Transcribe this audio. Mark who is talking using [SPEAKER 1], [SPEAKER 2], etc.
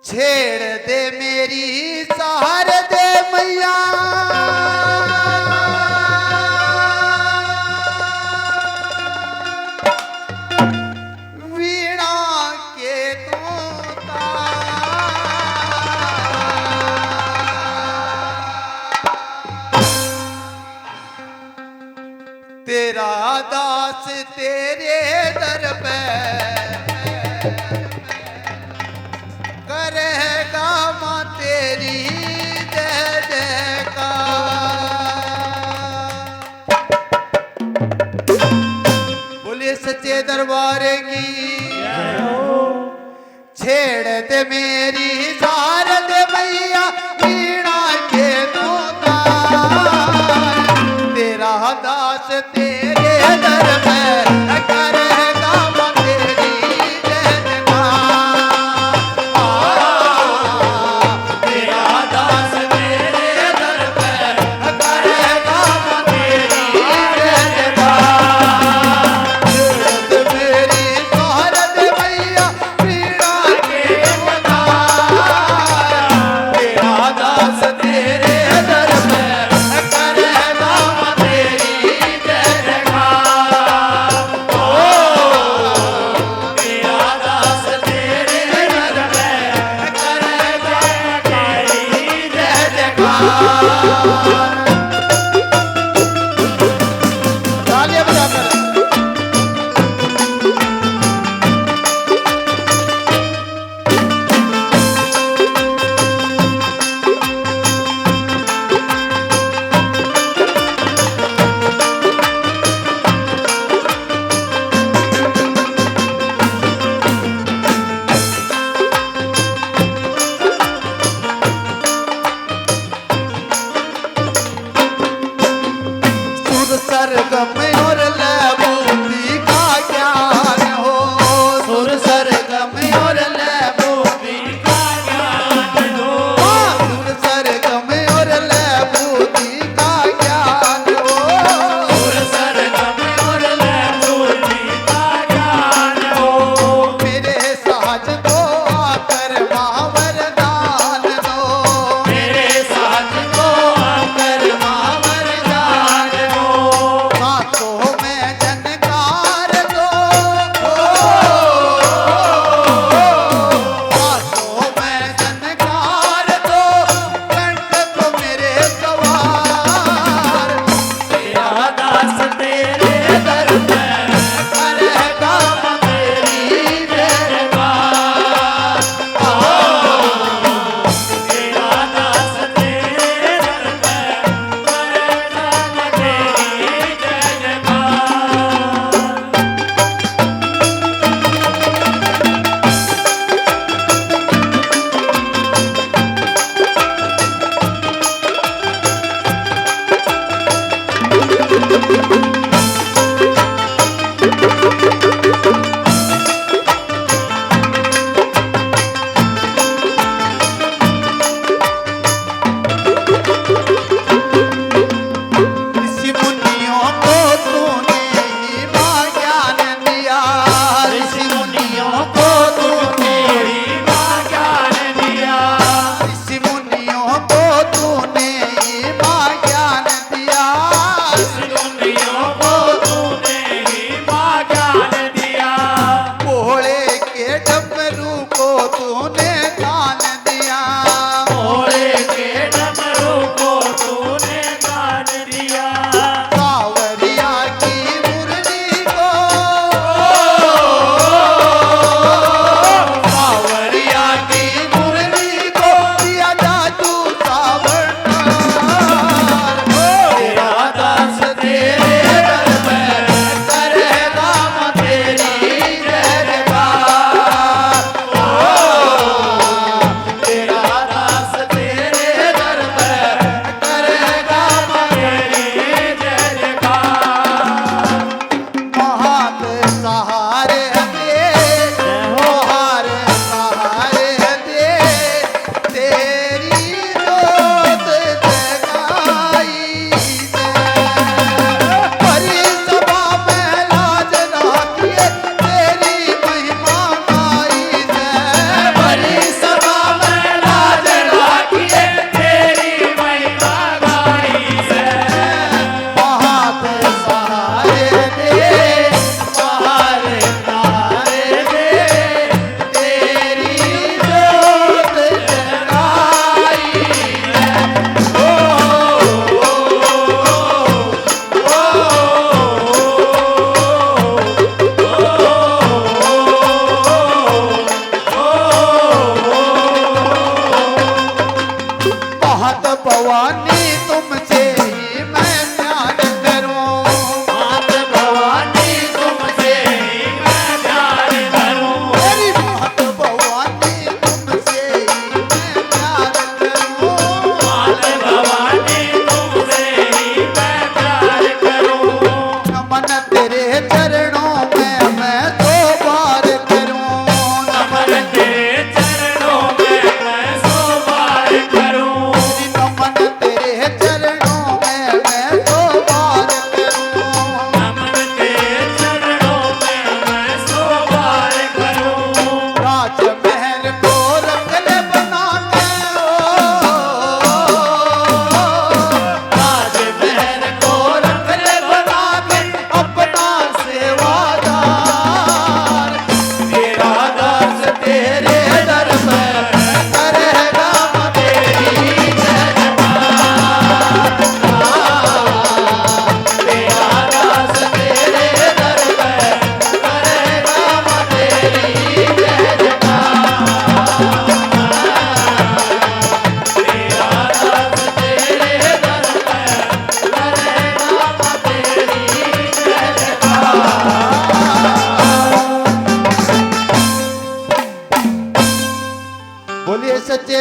[SPEAKER 1] छेड़ दे मेरी सहार दे मैया, वीणा के तूता तेरा दास तेरे दर पे करेगा मां तेरी जय जयकार। बोलिए सच्चे दरबार की। छेड़ दे मेरी सार दे मैया, वीणा के तूता तेरा दास तेरे दर पे करेगा मां तेरी जय जयकार। तेरा दास तेरे दर पे करेगा मां तेरी जय जयकार। मेरी सहार दे मैया, वीणा के तूता तेरा दास तेरे दर पे करेगा मां तेरी जय जयकार। ओ तेरा दास तेरे दर पे करेगा तेरी जय जयकार। तालियां बजाकर सुर सरगम और लय बूंदी का ज्ञान हो, सुर सरगम और लय बूंदी का ज्ञान हो, सुर सरगम और लय बूंदी का ज्ञान हो, सुर सरगम और लय बूंदी का ज्ञान हो। मेरे साज को आकर मां वरदान दो, मेरे साज को आकर मां वरदान दो। हाथों में जनकार दो, हाथों में जनकार दो, कंठ को मेरे सवार। तेरा दास तेरे दर पे करेगा मां तेरी जय जयकार। तेरा दास तेरे दर पे करेगा मां तेरी जय जयकार। ऋषि मुनियों को तूने ही मां ज्ञान दिया, ऋषि मुनियों को तूने ही मां ज्ञान दिया, ऋषि मुनियों को तूने ही मां ज्ञान दिया, ऋषि मुनियों को तूने ही मां ज्ञान दिया। भोले के डमरू को तूने दान दिया, भोले के डमरू को तूने दान दिया। सावरिया की मुरली को, सावरिया की मुरली को दिया जादू सावरदार। तेरा दास तेरे दर पे करेगा मां तेरी जय जयकार। बोलिए सच्चे